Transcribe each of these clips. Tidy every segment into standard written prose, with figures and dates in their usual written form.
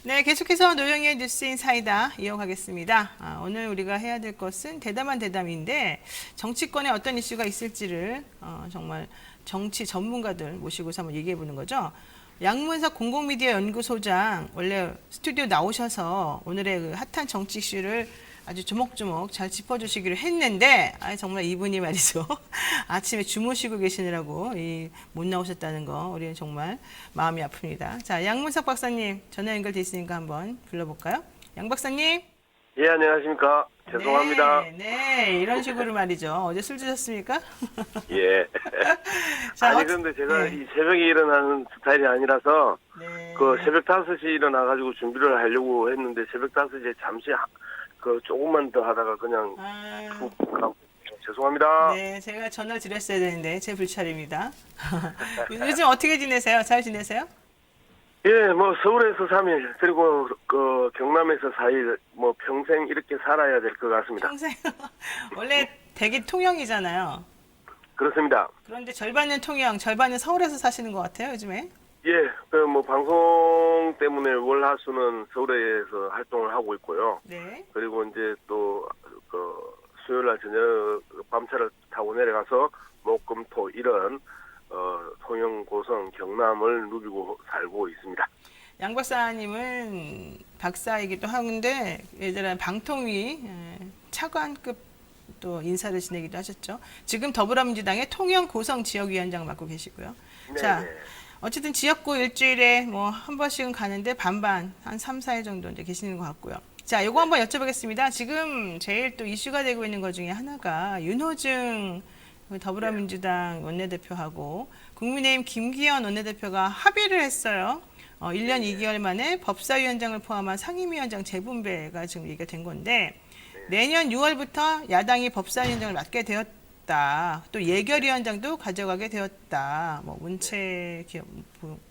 네, 계속해서 노영희의 뉴스인 사이다 이어가겠습니다. 오늘 우리가 해야 될 것은 대담한 대담인데 정치권에 어떤 이슈가 있을지를 정말 정치 전문가들 모시고서 한번 얘기해 보는 거죠. 양문석 공공미디어 연구소장 원래 스튜디오 나오셔서 오늘의 그 핫한 정치 이슈를 아주 조목조목 잘 짚어주시기로 했는데 정말 이분이 말이죠. 아침에 주무시고 계시느라고 못 나오셨다는 거 우리는 정말 마음이 아픕니다. 자, 양문석 박사님 전화 연결돼 있으니까 한번 불러볼까요? 양 박사님. 예, 안녕하십니까. 죄송합니다. 네, 이런 식으로 말이죠. 어제 술 드셨습니까? 예. 자, 아니, 근데 제가 네. 이 새벽에 일어나는 스타일이 아니라서, 네. 그 새벽 5시에 일어나가지고 준비를 하려고 했는데, 새벽 5시에 잠시, 조금만 더 하다가 그냥 푹 가고, 죄송합니다. 네, 제가 전화 드렸어야 되는데 제 불찰입니다. 요즘 어떻게 지내세요? 잘 지내세요? 예, 뭐, 서울에서 3일, 그리고, 경남에서 4일, 뭐, 평생 이렇게 살아야 될 것 같습니다. 평생 원래 대기 통영이잖아요. 그렇습니다. 그런데 절반은 통영, 절반은 서울에서 사시는 것 같아요, 요즘에. 예, 방송 때문에 월화수는 서울에서 활동을 하고 있고요. 네. 그리고 이제 또, 수요일 날 저녁 밤차를 타고 내려가서 목, 금, 토, 이런, 통영, 고성, 경남을 누비고 살고 있습니다. 양 박사님은 박사이기도 하는데 예전에 방통위 차관급 또 인사를 지내기도 하셨죠. 지금 더불어민주당의 통영 고성 지역위원장 맡고 계시고요. 네, 자, 네. 어쨌든 지역구 일주일에 뭐 한 번씩은 가는데 반반 한 3, 4일 정도 이제 계시는 것 같고요. 자, 요거 한번 여쭤보겠습니다. 지금 제일 또 이슈가 되고 있는 것 중에 하나가 윤호중 더불어민주당 원내대표하고 국민의힘 김기현 원내대표가 합의를 했어요. 1년 2개월 만에 법사위원장을 포함한 상임위원장 재분배가 지금 얘기가 된 건데 내년 6월부터 야당이 법사위원장을 맡게 되었다. 또 예결위원장도 가져가게 되었다. 뭐 문체 기업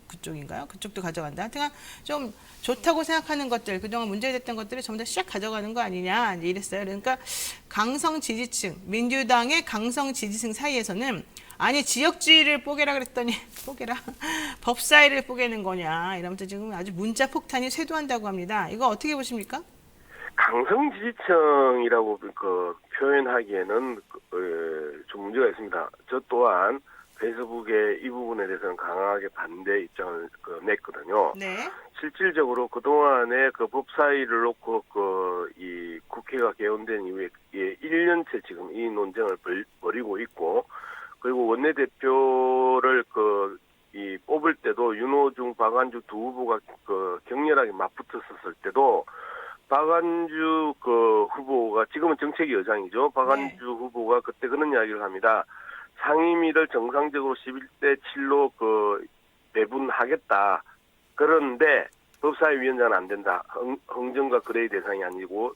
그쪽인가요? 그쪽도 가져간다. 하여튼 좀 좋다고 생각하는 것들, 그동안 문제됐던 것들을 전부 다 싹 가져가는 거 아니냐 이제 이랬어요. 그러니까 강성 지지층, 민주당의 강성 지지층 사이에서는 아니 지역주의를 뽀개라 그랬더니 뽀개라 법사위를 뽀개는 거냐 이러면서 지금 아주 문자 폭탄이 쇄도한다고 합니다. 이거 어떻게 보십니까? 강성 지지층이라고 표현하기에는 좀 문제가 있습니다. 저 또한 페이스북에 이 부분에 대해서는 강하게 반대 입장을 냈거든요. 네. 실질적으로 그동안에 법사위를 놓고 이 국회가 개원된 이후에 1년째 지금 이 논쟁을 벌이고 있고, 그리고 원내대표를 이 뽑을 때도 윤호중, 박안주 두 후보가 격렬하게 맞붙었을 때도 박안주 후보가 지금은 정책위 의장이죠. 박안주 네. 후보가 그때 그런 이야기를 합니다. 상임위를 정상적으로 11대 7로 배분하겠다. 그런데 법사위 위원장은 안 된다. 흥정과 거래의 대상이 아니고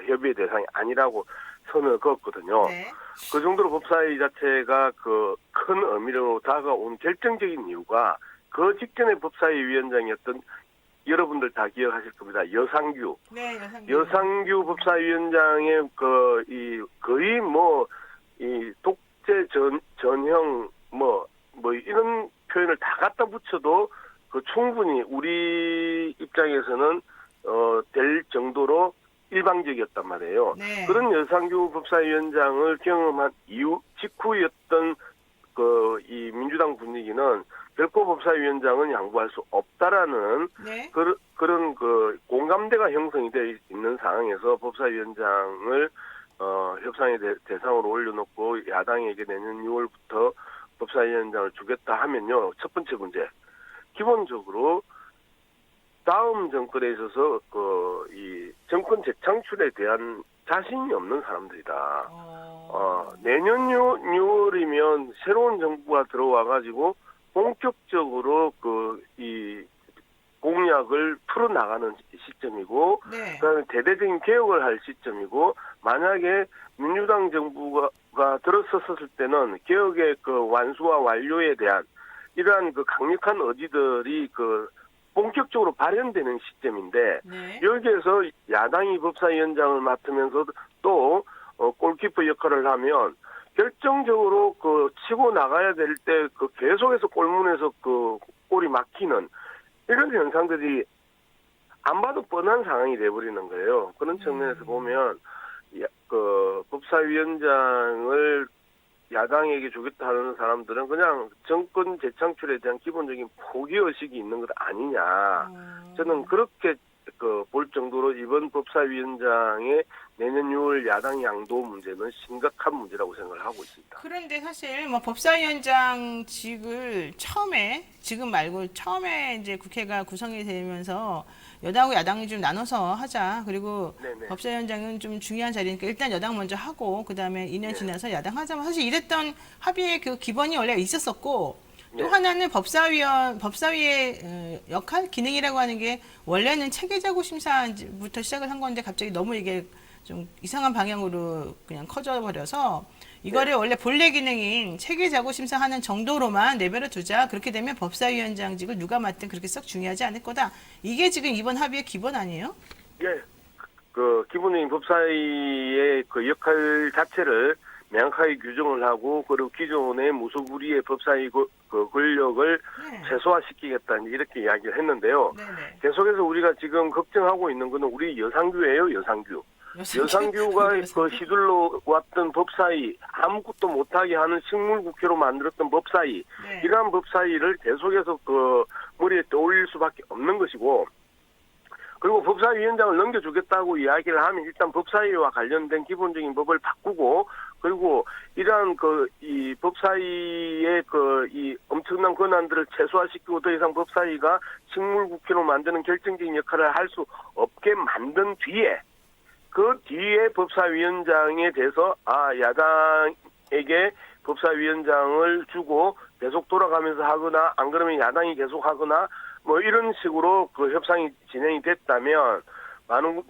협의의 대상이 아니라고 선을 그었거든요. 네. 그 정도로 법사위 자체가 큰 의미로 다가온 결정적인 이유가 그 직전에 법사위 위원장이었던 여러분들 다 기억하실 겁니다. 여상규. 네, 여상규 법사위원장의 거의 이 독재 전형 이런 표현을 다 갖다 붙여도 충분히 우리 입장에서는 될 정도로 일방적이었단 말이에요. 네. 그런 여상규 법사위원장을 경험한 직후였던 이 민주당 분위기는 결코 법사위원장은 양보할 수 없다라는 네. 그런 공감대가 형성이 되어 있는 상황에서 법사위원장을 협상의 대상으로 올려놓고 야당에게 내년 6월부터 법사위원장을 주겠다 하면요. 첫 번째 문제. 기본적으로 다음 정권에 있어서 이 정권 재창출에 대한 자신이 없는 사람들이다. 내년 6월이면 새로운 정부가 들어와가지고 본격적으로 이 공약을 풀어나가는 시점이고, 네. 그다음에 대대적인 개혁을 할 시점이고, 만약에 민주당 정부가 들어섰을 때는 개혁의 완수와 완료에 대한 이러한 강력한 의지들이 본격적으로 발현되는 시점인데, 네. 여기에서 야당이 법사위원장을 맡으면서 또 골키퍼 역할을 하면 결정적으로 치고 나가야 될 때 계속해서 골문에서 골이 막히는 이런 현상들이 안 봐도 뻔한 상황이 돼버리는 거예요. 그런 측면에서 보면 그 법사위원장을 야당에게 주겠다 하는 사람들은 그냥 정권 재창출에 대한 기본적인 포기 의식이 있는 것 아니냐. 저는 그렇게 볼 정도로 이번 법사위원장의 내년 6월 야당 양도 문제는 심각한 문제라고 생각을 하고 있습니다. 그런데 사실 뭐 법사위원장직을 처음에 지금 말고 처음에 이제 국회가 구성이 되면서 여당하고 야당이 좀 나눠서 하자. 그리고 네네. 법사위원장은 좀 중요한 자리니까 일단 여당 먼저 하고 그다음에 2년 네. 지나서 야당 하자면 사실 이랬던 합의의 그 기본이 원래 있었었고 또 네. 하나는 법사위의 역할 기능이라고 하는 게 원래는 체계자구 심사부터 시작을 한 건데 갑자기 너무 이게 좀 이상한 방향으로 그냥 커져 버려서 이거를 원래 본래 기능인 체계자구 심사하는 정도로만 내버려 두자. 그렇게 되면 법사위원장직을 누가 맡든 그렇게 썩 중요하지 않을 거다. 이게 지금 이번 합의의 기본 아니에요? 예. 그 기본적인 법사위의 그 역할 자체를 명확하게 규정을 하고 그리고 기존의 무소불위의 법사위 그 권력을 네. 최소화시키겠다 이렇게 이야기를 했는데요. 네네. 계속해서 우리가 지금 걱정하고 있는 거는 우리 여상규예요, 여상규. 여상규가 그 휘둘러 왔던 법사위, 아무것도 못하게 하는 식물국회로 만들었던 법사위, 네. 이러한 법사위를 계속해서 그 머리에 떠올릴 수밖에 없는 것이고, 그리고 법사위원장을 넘겨주겠다고 이야기를 하면 일단 법사위와 관련된 기본적인 법을 바꾸고, 그리고 이러한 이 법사위의 이 엄청난 권한들을 최소화시키고 더 이상 법사위가 식물국회로 만드는 결정적인 역할을 할 수 없게 만든 뒤에, 그 뒤에 법사위원장에 대해서 야당에게 법사위원장을 주고 계속 돌아가면서 하거나 안 그러면 야당이 계속 하거나 뭐 이런 식으로 그 협상이 진행이 됐다면 많은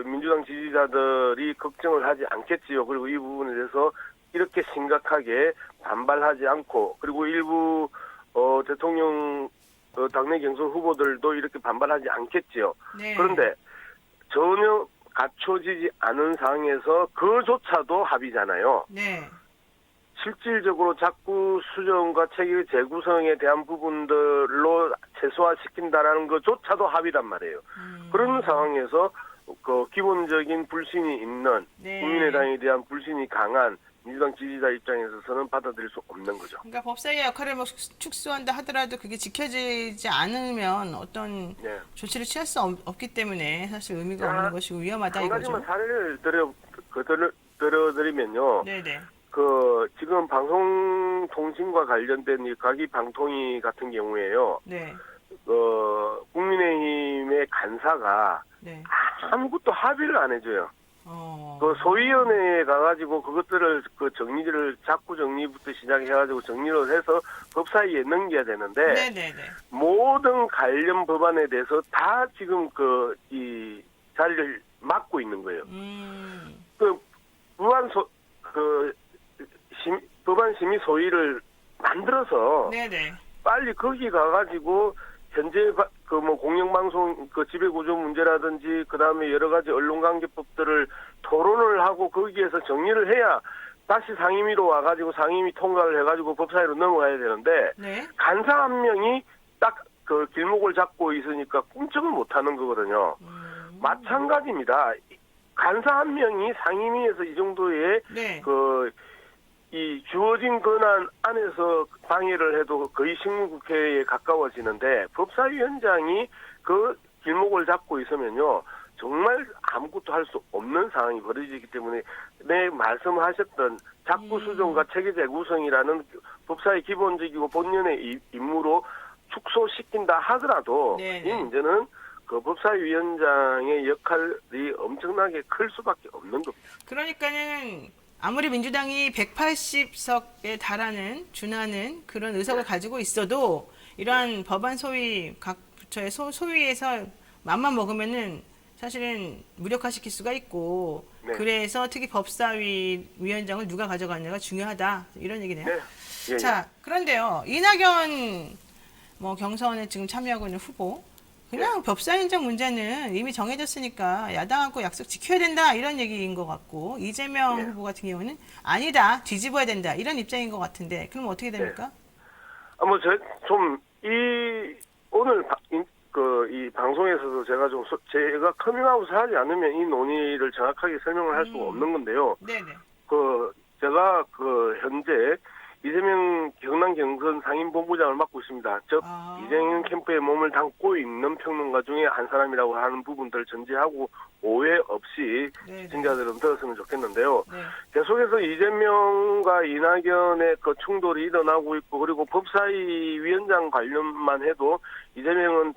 민주당 지지자들이 걱정을 하지 않겠지요. 그리고 이 부분에 대해서 이렇게 심각하게 반발하지 않고 그리고 일부 대통령 당내 경선 후보들도 이렇게 반발하지 않겠지요. 네. 그런데 전혀 갖춰지지 않은 상황에서 그조차도 합의잖아요. 네. 실질적으로 자꾸 수정과 체계 재구성에 대한 부분들로 최소화시킨다라는 것조차도 합의란 말이에요. 그런 상황에서 그 기본적인 불신이 있는 네. 국민의당에 대한 불신이 강한 민주당 지지자 입장에서는 받아들일 수 없는 거죠. 그러니까 법사위의 역할을 뭐 축소한다 하더라도 그게 지켜지지 않으면 어떤 네. 조치를 취할 수 없기 때문에 사실 의미가 없는 것이고 위험하다 한 이거죠. 가지만 사례를 들어드리면요. 네네. 지금 방송통신과 관련된 이 과기방통위 같은 경우에요. 네. 국민의힘의 간사가 네. 아무것도 합의를 안 해줘요. 어. 소위원회에 가가지고 그것들을 정리를 자꾸 정리부터 시작해가지고 정리를 해서 법사위에 넘겨야 되는데 네네네. 모든 관련 법안에 대해서 다 지금 이 자리를 맡고 있는 거예요. 법안 심의 소위를 만들어서 네네. 빨리 거기 가가지고 현재 공영방송 지배구조 문제라든지 그다음에 여러 가지 언론관계법들을 토론을 하고 거기에서 정리를 해야 다시 상임위로 와가지고 상임위 통과를 해가지고 법사위로 넘어가야 되는데 네. 간사 한 명이 딱 길목을 잡고 있으니까 꿈쩍을 못하는 거거든요. 마찬가지입니다. 간사 한 명이 상임위에서 이 정도의 네. 이 주어진 권한 안에서 방해를 해도 거의 식물국회에 가까워지는데 법사위원장이 그 길목을 잡고 있으면요. 정말 아무것도 할 수 없는 상황이 벌어지기 때문에 말씀하셨던 자꾸 수정과 체계 재구성이라는 법사위 기본적이고 본연의 임무로 축소시킨다 하더라도 네네. 이 문제는 법사위원장의 역할이 엄청나게 클 수밖에 없는 겁니다. 그러니까는 아무리 민주당이 180석에 달하는 준하는 그런 의석을 가지고 있어도 이러한 법안 소위 각 부처의 소위에서 맘만 먹으면은 사실은 무력화시킬 수가 있고 네. 그래서 특히 법사위 위원장을 누가 가져가느냐가 중요하다 이런 얘기네요. 네. 예, 자 그런데요 이낙연 경선에 지금 참여하고 있는 후보 그냥 법사위원장 문제는 이미 정해졌으니까 야당하고 약속 지켜야 된다 이런 얘기인 것 같고 이재명 후보 같은 경우는 아니다 뒤집어야 된다 이런 입장인 것 같은데 그럼 어떻게 됩니까? 오늘 이 방송에서도 제가 커밍아웃을 하지 않으면 이 논의를 정확하게 설명을 할 수가 없는 건데요. 네네. 제가 현재 이재명 경남 경선 상임본부장을 맡고 있습니다. 즉 이재명 캠프에 몸을 담고 있는 평론가 중에 한 사람이라고 하는 부분들을 전제하고 오해 없이 시청자들은 들었으면 좋겠는데요. 네. 계속해서 이재명과 이낙연의 충돌이 일어나고 있고, 그리고 법사위 위원장 관련만 해도 이재명은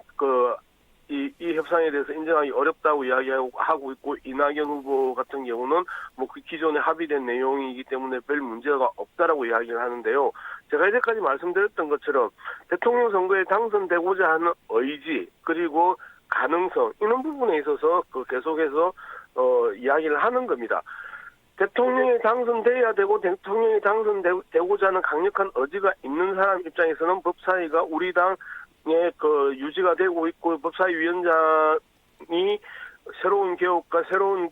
이 협상에 대해서 인정하기 어렵다고 이야기하고 있고, 이낙연 후보 같은 경우는 그 기존에 합의된 내용이기 때문에 별 문제가 없다라고 이야기를 하는데요. 제가 이제까지 말씀드렸던 것처럼 대통령 선거에 당선되고자 하는 의지, 그리고 가능성, 이런 부분에 있어서 계속해서 이야기를 하는 겁니다. 대통령이 당선돼야 되고 대통령이 당선되고자 하는 강력한 의지가 있는 사람 입장에서는 법사위가 우리 당에 유지가 되고 있고, 법사위 위원장이 새로운 개혁과 새로운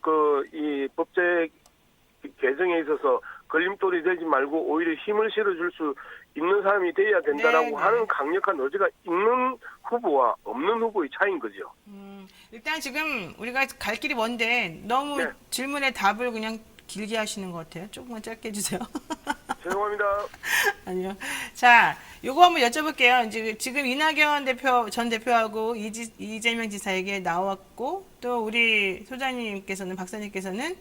이 법제 개정에 있어서 걸림돌이 되지 말고 오히려 힘을 실어줄 수 있는 사람이 돼야 된다라고 하는 강력한 의지가 있는 후보와 없는 후보의 차이인 거죠. 일단 지금 우리가 갈 길이 먼데 너무 질문의 답을 그냥 길게 하시는 것 같아요. 조금만 짧게 해주세요. 죄송합니다. 아니요. 자, 요거 한번 여쭤볼게요. 이제 지금 이낙연 전 대표하고 이재명 지사에게 나왔고, 또 우리 소장님께서는, 박사님께서는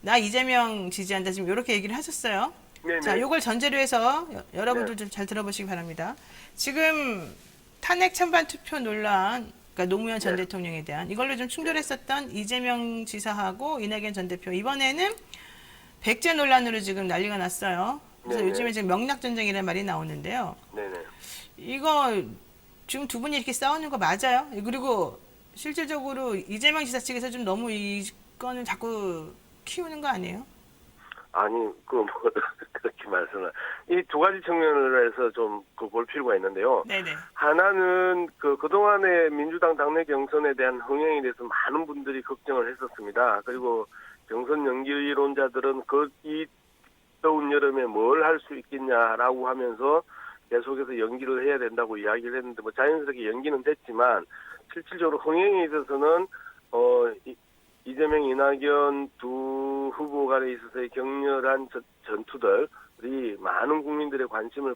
나 이재명 지지한다, 지금 이렇게 얘기를 하셨어요. 네네. 자, 요걸 전제로 해서 여러분들 좀 잘 들어보시기 바랍니다. 지금 탄핵 찬반 투표 논란, 그러니까 노무현 전 대통령에 대한 이걸로 좀 충돌했었던 이재명 지사하고 이낙연 전 대표, 이번에는 백제 논란으로 지금 난리가 났어요. 그래서 네네. 요즘에 지금 명락전쟁이라는 말이 나오는데요. 네네. 이거 지금 두 분이 이렇게 싸우는 거 맞아요? 그리고 실질적으로 이재명 지사 측에서 좀 너무 이거는 자꾸 키우는 거 아니에요? 아니, 그렇게 말씀을. 이 두 가지 측면을 해서 좀 볼 필요가 있는데요. 네네. 하나는 그동안의 민주당 당내 경선에 대한 흥행에 대해서 많은 분들이 걱정을 했었습니다. 그리고 경선 연기론자들은 이 더운 여름에 뭘 할 수 있겠냐라고 하면서 계속해서 연기를 해야 된다고 이야기를 했는데, 자연스럽게 연기는 됐지만, 실질적으로 흥행에 있어서는, 이재명, 이낙연 두 후보 간에 있어서의 격렬한 전투들이 많은 국민들의 관심을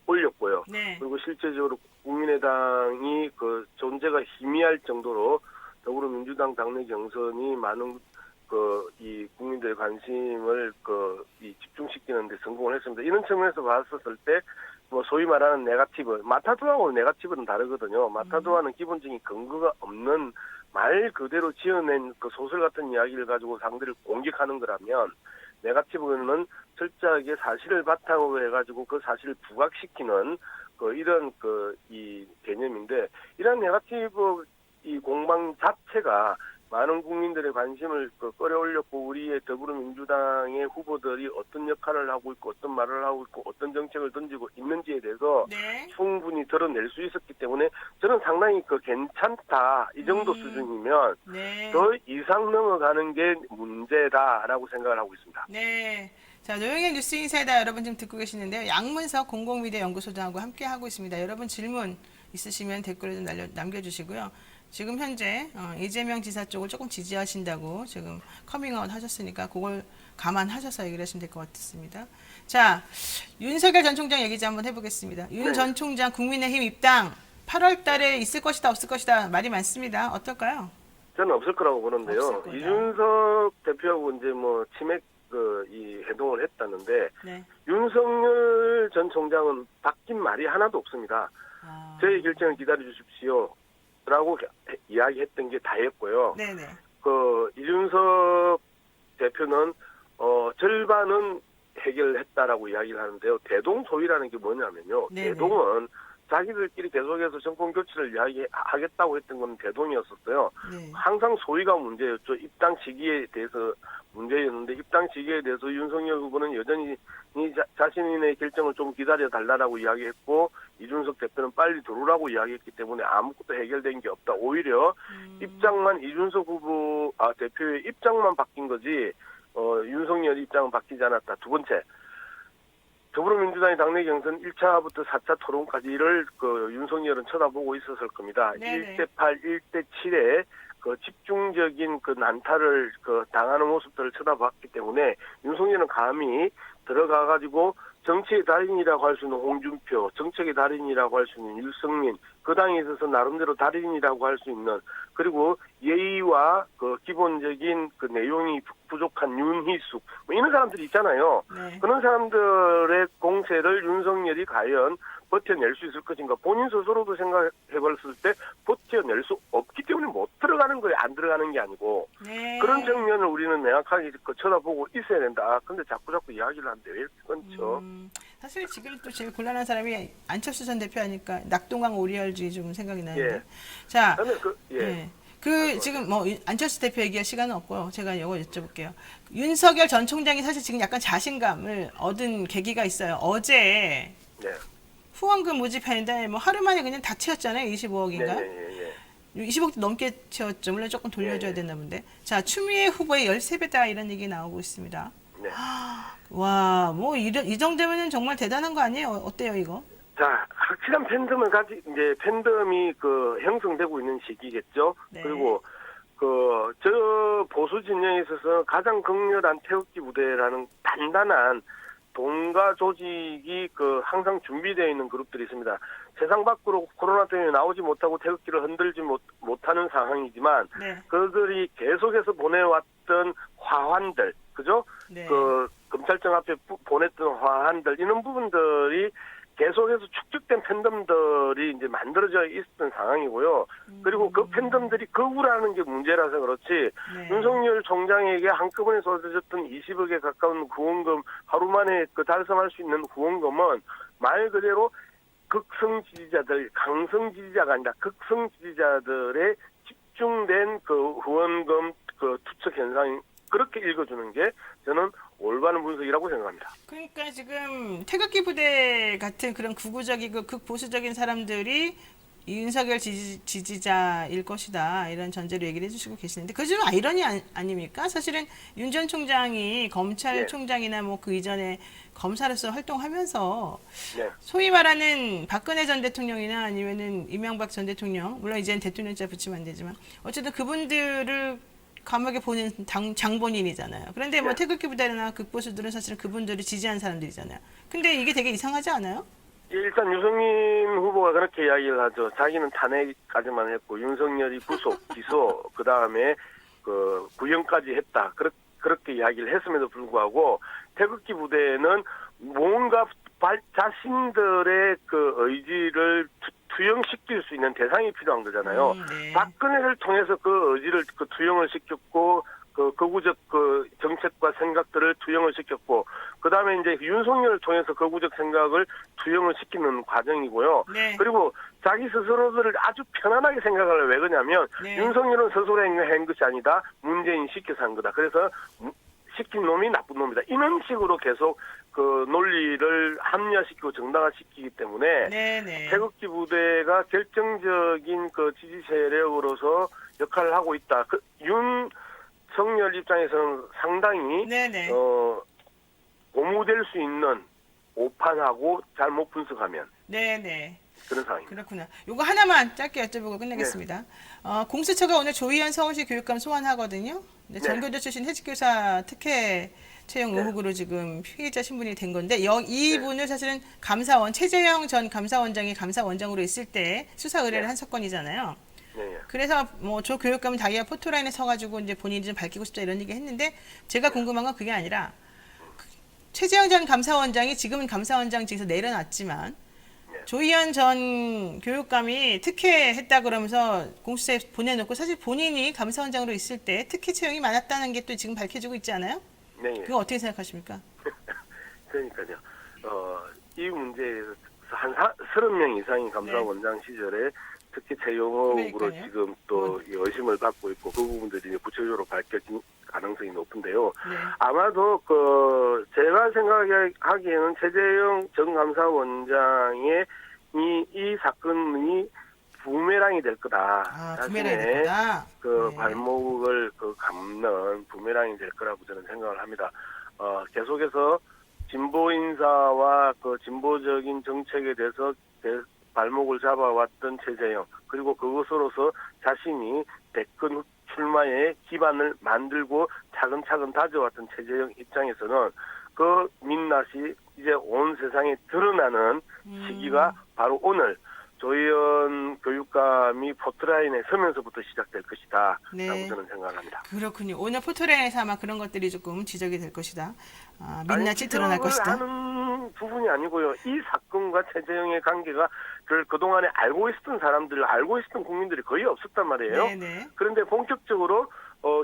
올렸고요. 네. 그리고 실제적으로 국민의당이 존재가 희미할 정도로 더불어민주당 당내 경선이 많은 이 국민들의 관심을 집중시키는 데 성공을 했습니다. 이런 측면에서 봤었을 때, 소위 말하는 네거티브, 마타도하고 네거티브는 다르거든요. 마타도하는 기본적인 근거가 없는 말 그대로 지어낸 소설 같은 이야기를 가지고 상대를 공격하는 거라면, 네거티브는 철저하게 사실을 바탕으로 해가지고 그 사실을 부각시키는 이런 이 개념인데, 이런 네거티브 이 공방 자체가 많은 국민들의 관심을 끌어올렸고, 우리의 더불어민주당의 후보들이 어떤 역할을 하고 있고, 어떤 말을 하고 있고, 어떤 정책을 던지고 있는지에 대해서 충분히 드러낼 수 있었기 때문에 저는 상당히 괜찮다, 이 정도 수준이면 더 이상 넘어가는 게 문제다라고 생각을 하고 있습니다. 네. 자, 노영의 뉴스 인사이다 여러분 지금 듣고 계시는데요. 양문석 공공미디어 연구소장하고 함께 하고 있습니다. 여러분 질문 있으시면 댓글에 좀 남겨주시고요. 지금 현재 이재명 지사 쪽을 조금 지지하신다고 지금 커밍아웃 하셨으니까 그걸 감안하셔서 얘기를 하시면 될 것 같습니다. 자, 윤석열 전 총장 얘기 좀 한번 해보겠습니다. 윤 전 총장 국민의힘 입당 8월 달에 있을 것이다 없을 것이다 말이 많습니다. 어떨까요? 저는 없을 거라고 보는데요. 이준석 대표하고 이제 치맥 이 해동을 했다는데, 윤석열 전 총장은 바뀐 말이 하나도 없습니다. 저희 결정을 기다려 주십시오 라고 이야기했던 게 다였고요. 네네. 이준석 대표는 절반은 해결했다라고 이야기를 하는데요. 대동소이라는 게 뭐냐면요. 네네. 대동은 자기들끼리 계속해서 정권 교체를 이야기하겠다고 했던 건 대동이었었어요. 네. 항상 소위가 문제였죠. 입당 시기에 대해서 문제였는데, 입당 시기에 대해서 윤석열 후보는 여전히 자신의 결정을 좀 기다려달라고 이야기했고, 이준석 대표는 빨리 들어오라고 이야기했기 때문에 아무것도 해결된 게 없다. 오히려 입장만 이준석 대표의 입장만 바뀐 거지, 윤석열 입장은 바뀌지 않았다. 두 번째, 더불어민주당의 당내 경선 1차부터 4차 토론까지를 그 윤석열은 쳐다보고 있었을 겁니다. 네네. 1대8, 1대7에 그 집중적인 그 난타를 그 당하는 모습들을 쳐다봤기 때문에 윤석열은 감히 들어가가지고 정치의 달인이라고 할 수 있는 홍준표, 정책의 달인이라고 할 수 있는 유승민, 그 당에 있어서 나름대로 달인이라고 할 수 있는, 그리고 예의와 그 기본적인 그 내용이 부족한 윤희숙, 뭐 이런 사람들이 있잖아요. 네. 그런 사람들의 공세를 윤석열이 과연 버텨낼 수 있을 것인가. 본인 스스로도 생각해봤을 때 버텨낼 수 없기 때문에 못 들어가는 거예요. 안 들어가는 게 아니고. 네. 그런 측면을 우리는 명확하게 쳐다보고 있어야 된다. 근데 자꾸 이야기를 하는데 왜 이렇게 끊죠? 사실 지금 또 제일 곤란한 사람이 안철수 전 대표 하니까 낙동강 오리알지 좀 생각이 나는데. 예. 자, 저는 예. 그 지금 뭐 안철수 대표 얘기할 시간은 없고요. 제가 이거 여쭤볼게요. 윤석열 전 총장이 사실 지금 약간 자신감을 얻은 계기가 있어요. 어제 네. 후원금 모집했는데 뭐 하루 만에 그냥 다 채웠잖아요. 25억인가? 네. 20억 넘게 채웠죠. 물론 조금 돌려줘야 예. 되나 본데. 자, 추미애 후보의 13배다 이런 얘기 나오고 있습니다. 네. 와, 뭐 이 정도면 정말 대단한 거 아니에요? 어때요, 이거? 자, 확실한 팬덤을 이제 팬덤이 그 형성되고 있는 시기겠죠. 네. 그리고 저 보수 진영에 있어서 가장 극렬한 태극기 부대라는 단단한 돈과 조직이 항상 준비되어 있는 그룹들이 있습니다. 세상 밖으로 코로나 때문에 나오지 못하고 태극기를 흔들지 못하는 상황이지만 네. 그들이 계속해서 보내왔던 화환들, 그죠? 네. 검찰청 앞에 보냈던 화환들, 이런 부분들이 계속해서 축적된 팬덤들이 이제 만들어져 있었던 상황이고요. 그리고 그 팬덤들이 거부라는 게 문제라서 그렇지, 네. 윤석열 총장에게 한꺼번에 쏟아졌던 20억에 가까운 후원금, 하루 만에 달성할 수 있는 후원금은 말 그대로 극성 지지자들, 강성 지지자가 아니라 극성 지지자들의 집중된 후원금 투척 현상이, 그렇게 읽어주는 게 저는 올바른 분석이라고 생각합니다. 그러니까 지금 태극기 부대 같은 그런 극우적이고 극보수적인 사람들이 윤석열 지지자일 것이다, 이런 전제로 얘기를 해주시고 계시는데, 그중 아이러니 아닙니까? 사실은 윤 전 총장이 검찰총장이나 뭐 그 이전에 검사로서 활동하면서 네. 소위 말하는 박근혜 전 대통령이나 아니면은 이명박 전 대통령, 물론 이제는 대통령자 붙이면 안 되지만 어쨌든 그분들을 감옥에 보낸 장본인이잖아요. 그런데 뭐 네. 태극기 부대나 극보수들은 사실은 그분들을 지지한 사람들이잖아요. 근데 이게 되게 이상하지 않아요? 일단 유승민 후보가 그렇게 이야기를 하죠. 자기는 탄핵까지만 했고 윤석열이 구속, 기소, 그 다음에 구형까지 했다. 그렇게 이야기를 했음에도 불구하고 태극기 부대는 뭔가 자신들의 의지를 투영시킬 수 있는 대상이 필요한 거잖아요. 네. 박근혜를 통해서 그 의지를 투영을 시켰고, 거구적 정책과 생각들을 투영을 시켰고, 그 다음에 이제 윤석열을 통해서 거구적 생각을 투영을 시키는 과정이고요. 네. 그리고 자기 스스로들을 아주 편안하게 생각을 왜 그러냐면, 네. 윤석열은 스스로 한 것이 아니다. 문재인 시켜서 한 거다. 그래서 시킨 놈이 나쁜 놈이다. 이런 식으로 계속 논리를 합리화시키고 정당화시키기 때문에 네네. 태극기 부대가 결정적인 지지 세력으로서 역할을 하고 있다. 윤석열 입장에서는 상당히 네네. 고무될 수 있는 오판하고 잘못 분석하면 네네. 그런 상황입니다. 그렇구나. 요거 하나만 짧게 여쭤보고 끝내겠습니다. 공수처가 오늘 조희연 서울시 교육감 소환하거든요. 네. 전교조 출신 해직교사 특혜 채용 의혹으로 지금 피해자 신분이 된 건데, 이분을 사실은 감사원, 최재형 전 감사원장이 감사원장으로 있을 때 수사 의뢰를 네. 한 사건이잖아요. 네. 그래서 뭐 조 교육감은 자기가 포토라인에 서가지고 이제 본인이 좀 밝히고 싶다 이런 얘기 했는데, 제가 궁금한 건 그게 아니라 최재형 전 감사원장이 지금은 감사원장직에서 내려놨지만 조희연 전 교육감이 특혜했다 그러면서 공수처에 보내놓고, 사실 본인이 감사원장으로 있을 때 특혜 채용이 많았다는 게 또 지금 밝혀지고 있지 않아요? 네. 그거 어떻게 생각하십니까? 그러니까요. 이 문제에서 한 30명 이상이 감사원장 시절에 특히 채용으로 그러니까요. 지금 또 의심을 받고 있고, 그 부분들이 이제 구체적으로 밝혀질 가능성이 높은데요. 네. 아마도 제가 생각하기에는 최재형 전 감사원장의 이 사건이 부메랑이 될 거다. 부메랑이 될 거다. 네. 발목을 감는 부메랑이 될 거라고 저는 생각을 합니다. 계속해서 진보 인사와 그 진보적인 정책에 대해서 발목을 잡아왔던 최재형, 그리고 그것으로서 자신이 대권 출마의 기반을 만들고 차근차근 다져왔던 최재형 입장에서는 그 민낯이 이제 온 세상에 드러나는 시기가 바로 오늘 조희연 교육감이 포트라인에 서면서부터 시작될 것이다. 네. 라고 저는 생각을 합니다. 그렇군요. 오늘 포토라인에서 아마 그런 것들이 조금 지적이 될 것이다. 민낯이 드러날 것이다. 하는 부분이 아니고요. 이 사건과 최재형의 관계가 그동안에 알고 있었던 사람들, 알고 있었던 국민들이 거의 없었단 말이에요. 네네. 그런데 본격적으로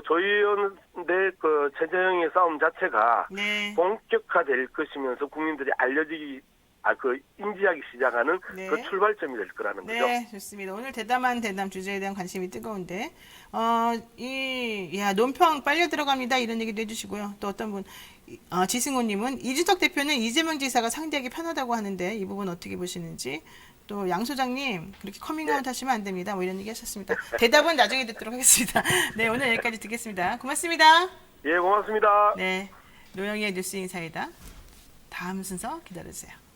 조희연 대 그 최재형의 싸움 자체가 네. 본격화될 것이면서 국민들이 인지하기 시작하는 네. 그 출발점이 될 거라는 거죠. 네, 좋습니다. 오늘 대담한 대담 주제에 대한 관심이 뜨거운데, 논평 빨려 들어갑니다. 이런 얘기도 해주시고요. 또 어떤 분, 지승호님은 이준석 대표는 이재명 지사가 상대하기 편하다고 하는데 이 부분 어떻게 보시는지, 또 양 소장님 그렇게 커밍아웃 하시면 안 됩니다. 뭐 이런 얘기 하셨습니다. 대답은 나중에 듣도록 하겠습니다. 네, 오늘 여기까지 듣겠습니다. 고맙습니다. 예, 고맙습니다. 네, 노영희의 뉴스 인사이다. 다음 순서 기다려주세요.